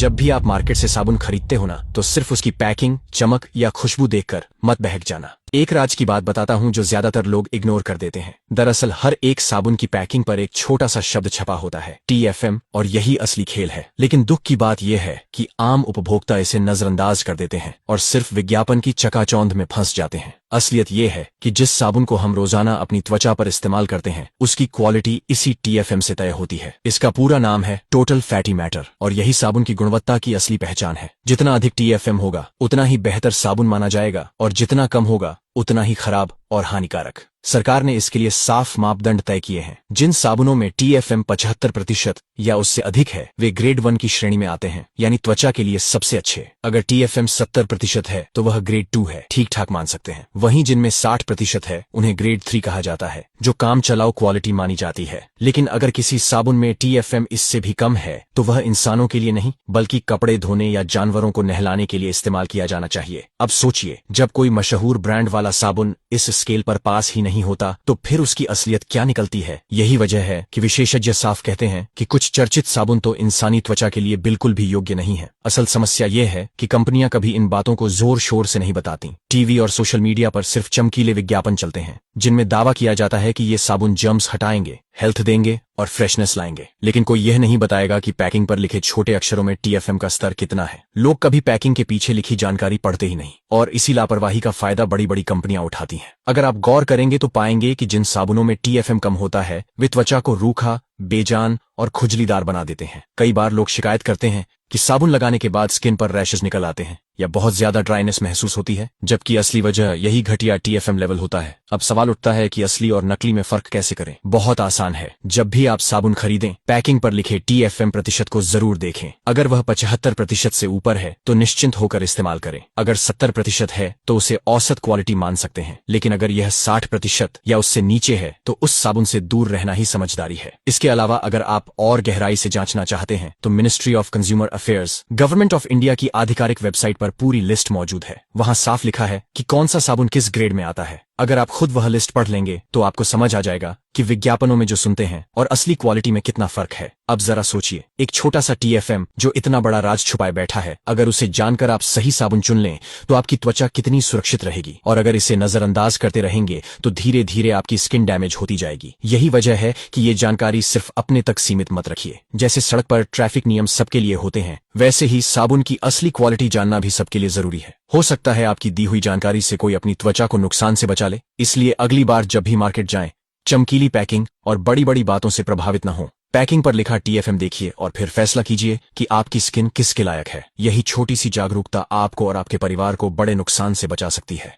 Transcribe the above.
जब भी आप मार्केट से साबुन खरीदते हो ना, तो सिर्फ उसकी पैकिंग, चमक या खुशबू देखकर मत बहक जाना। एक राज की बात बताता हूं जो ज्यादातर लोग इग्नोर कर देते हैं। दरअसल हर एक साबुन की पैकिंग पर एक छोटा सा शब्द छपा होता है, TFM, और यही असली खेल है। लेकिन दुख की बात यह है कि आम उपभोक्ता इसे नजरअंदाज कर देते हैं और सिर्फ विज्ञापन की चकाचौंध में फंस जाते हैं। असलियत यह है कि जिस साबुन को हम रोजाना अपनी त्वचा पर इस्तेमाल करते हैं, उसकी क्वालिटी इसी TFM से तय होती है। इसका पूरा नाम है टोटल फैटी मैटर, और यही साबुन की गुणवत्ता की असली पहचान है। जितना अधिक TFM होगा उतना ही बेहतर साबुन माना जाएगा, और जितना कम होगा उतना ही खराब और हानिकारक। सरकार ने इसके लिए साफ मापदंड तय किए हैं। जिन साबुनों में TFM 75% या उससे अधिक है, वे ग्रेड 1 की श्रेणी में आते हैं, यानी त्वचा के लिए सबसे अच्छे। अगर TFM 70% है तो वह ग्रेड 2 है, ठीक ठाक मान सकते हैं। वहीं जिनमें 60% है, उन्हें ग्रेड 3 कहा जाता है, जो काम चलाओ क्वालिटी मानी जाती है। लेकिन अगर किसी साबुन में TFM इससे भी कम है, तो वह इंसानों के लिए नहीं, बल्कि कपड़े धोने या जानवरों को नहलाने के लिए इस्तेमाल किया जाना चाहिए। अब सोचिए, जब कोई मशहूर ब्रांड वाला साबुन इस स्केल पर पास ही नहीं होता, तो फिर उसकी असलियत क्या निकलती है? यही वजह है कि विशेषज्ञ साफ कहते हैं कि कुछ चर्चित साबुन तो इंसानी त्वचा के लिए बिल्कुल भी योग्य नहीं है। असल समस्या यह है कि कंपनियां कभी इन बातों को जोर शोर से नहीं बताती। टीवी और सोशल मीडिया पर सिर्फ चमकीले विज्ञापन चलते हैं, जिनमें दावा किया जाता है कि ये साबुन जर्म्स हटाएंगे, हेल्थ देंगे और फ्रेशनेस लाएंगे। लेकिन कोई यह नहीं बताएगा कि पैकिंग पर लिखे छोटे अक्षरों में TFM का स्तर कितना है। लोग कभी पैकिंग के पीछे लिखी जानकारी पढ़ते ही नहीं, और इसी लापरवाही का फायदा बड़ी बड़ी कंपनियां उठाती हैं। अगर आप गौर करेंगे तो पाएंगे कि जिन साबुनों में TFM कम होता है, वे त्वचा को रूखा, बेजान और खुजलीदार बना देते हैं। कई बार लोग शिकायत करते हैं कि साबुन लगाने के बाद स्किन पर रैशेज निकल आते हैं या बहुत ज्यादा ड्राइनेस महसूस होती है, जबकि असली वजह यही घटिया TFM लेवल होता है। अब सवाल उठता है कि असली और नकली में फर्क कैसे करें? बहुत आसान है। जब भी आप साबुन खरीदें, पैकिंग पर लिखे TFM प्रतिशत को जरूर देखें। अगर वह 75% से ऊपर है तो निश्चिंत होकर इस्तेमाल करें। अगर 70% है तो उसे औसत क्वालिटी मान सकते हैं, लेकिन अगर यह 60% या उससे नीचे है तो उस साबुन से दूर रहना ही समझदारी है। इसके अलावा अगर आप और गहराई से जांचना चाहते हैं तो ministry of consumer affairs, government of India की आधिकारिक वेबसाइट पर पूरी लिस्ट मौजूद है। वहां साफ लिखा है कि कौन सा साबुन किस ग्रेड में आता है। अगर आप खुद वह लिस्ट पढ़ लेंगे तो आपको समझ आ जाएगा कि विज्ञापनों में जो सुनते हैं और असली क्वालिटी में कितना फर्क है। अब जरा सोचिए, एक छोटा सा TFM जो इतना बड़ा राज छुपाए बैठा है, अगर उसे जानकर आप सही साबुन चुन लें तो आपकी त्वचा कितनी सुरक्षित रहेगी। और अगर इसे नजरअंदाज करते रहेंगे तो धीरे धीरे आपकी स्किन डैमेज होती जाएगी। यही वजह है कि ये जानकारी सिर्फ अपने तक सीमित मत रखिए। जैसे सड़क पर ट्रैफिक नियम सबके लिए होते हैं, वैसे ही साबुन की असली क्वालिटी जानना भी सबके लिए जरूरी है। हो सकता है आपकी दी हुई जानकारी से कोई अपनी त्वचा को नुकसान से बचा ले। इसलिए अगली बार जब भी मार्केट जाएं, चमकीली पैकिंग और बड़ी बड़ी बातों से प्रभावित न हो। पैकिंग पर लिखा TFM देखिए और फिर फैसला कीजिए कि आपकी स्किन किसके लायक है। यही छोटी सी जागरूकता आपको और आपके परिवार को बड़े नुकसान से बचा सकती है।